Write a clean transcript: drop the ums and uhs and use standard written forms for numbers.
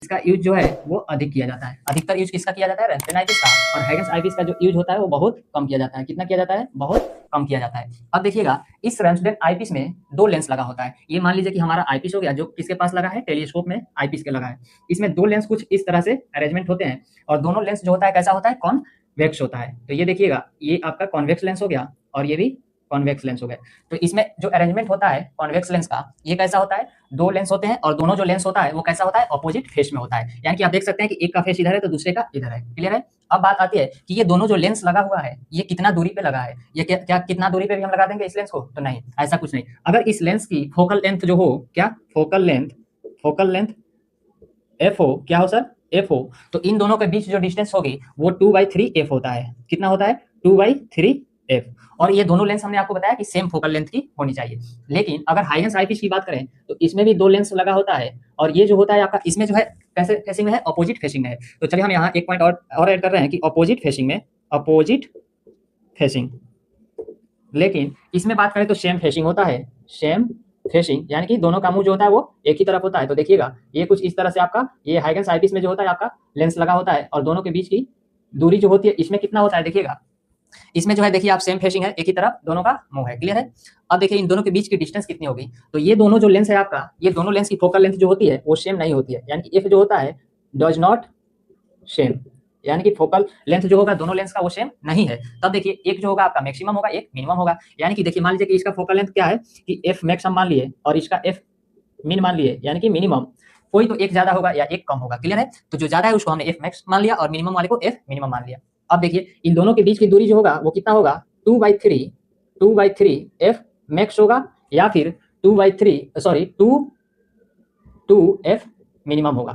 इसका यूज जो है वो अधिक किया जाता है। अधिकतर यूज किसका किया जाता है? रैंथेन आईपीएस का। और हाइगेंस आईपीएस का जो यूज होता है वो बहुत कम किया जाता है। कितना किया जाता है? बहुत कम किया जाता है। अब देखिएगा इस रैंथेन आईपीएस में दो लेंस लगा होता है। ये मान लीजिए कि हमारा आईपीएस हो गया, जो किसके पास लगा है? टेलीस्कोप में आईपीएस के लगा है। इसमें दो लेंस कुछ इस तरह से अरेंजमेंट होते हैं और दोनों लेंस जो होता है कैसा होता है? कॉन्वेक्स होता है। तो ये देखिएगा ये आपका कॉन्वेक्स लेंस हो गया और ये भी कॉन्वेक्स लेंस हो गया। तो इसमें जो अरेंजमेंट होता है कॉन्वेक्स लेंस का, ये कैसा होता है? दो लेंस होते हैं और दोनों जो लेंस होता है वो कैसा होता है? ऑपोजिट फेस में होता है। यानी कि आप देख सकते हैं कि एक का फेस इधर है तो दूसरे का इधर है। क्लियर है? अब बात आती है कि ये दोनों जो लेंस लगा हुआ है ये कितना दूरी पे लगा है। ये क्या कितना दूरी पे भी हम लगा देंगे इस लेंस को? तो नहीं, ऐसा कुछ नहीं। अगर इस लेंस की फोकल लेंथ जो हो, क्या फोकल लेंथ एफ हो, क्या हो सर? एफ हो, तो इन दोनों के बीच जो डिस्टेंस होगी वो 2/3 एफ होता है। कितना होता है? 2/3 एफ। और ये दोनों लेंस हमने आपको बताया कि सेम फोकल लेंथ की होनी चाहिए। लेकिन अगर हाइगेंस आईपीएस की बात करें तो इसमें भी दो लेंस लगा होता है और ये जो होता है आपका इसमें जो है कैसे फेसिंग में है? अपोजिट फेसिंग में है। तो चलिए हम यहाँ एक पॉइंट और ऐड कर रहे हैं कि अपोजिट फेसिंग। लेकिन इसमें बात करें तो सेम फेसिंग होता है। सेम फेसिंग यानी कि दोनों का मुंह जो होता है वो एक ही तरफ होता है। तो देखिएगा ये कुछ इस तरह से आपका ये हाइगेंस आईपीएस में जो होता है आपका लेंस लगा होता है और दोनों के बीच की दूरी जो होती है इसमें कितना होता है? देखिएगा इसमें जो है देखिए आप सेम फेसिंग है, एक ही तरफ दोनों का मुंह है। क्लियर है? अब देखिए इन दोनों के बीच की डिस्टेंस कितनी होगी। तो ये दोनों जो लेंस है आपका, ये दोनों लेंस की फोकल लेंथ जो होती है वो सेम नहीं होती है। यानी कि एफ जो होता है डज नॉट सेम, यानी कि फोकल लेंथ जो होगा दोनों लेंस का वो सेम नहीं है। तब देखिए एक जो होगा आपका मैक्सिमम होगा, एक मिनिमम होगा। यानी कि देखिए मान लीजिए कि इसका फोकल लेंथ क्या है कि एफ मैक्स हम मान लिए और इसका एफ मिन मान लिए, यानी कि मिनिमम। कोई तो एक ज्यादा होगा या एक कम होगा। क्लियर है? तो जो ज्यादा है उसको हमने एफ मैक्स मान लिया और मिनिमम वाले को एफ मिनिमम मान लिया। अब देखिए इन दोनों के बीच की दूरी जो होगा वो कितना होगा? 2/3 एफ मैक्स होगा या फिर 2/3 सॉरी 2 एफ मिनिमम होगा।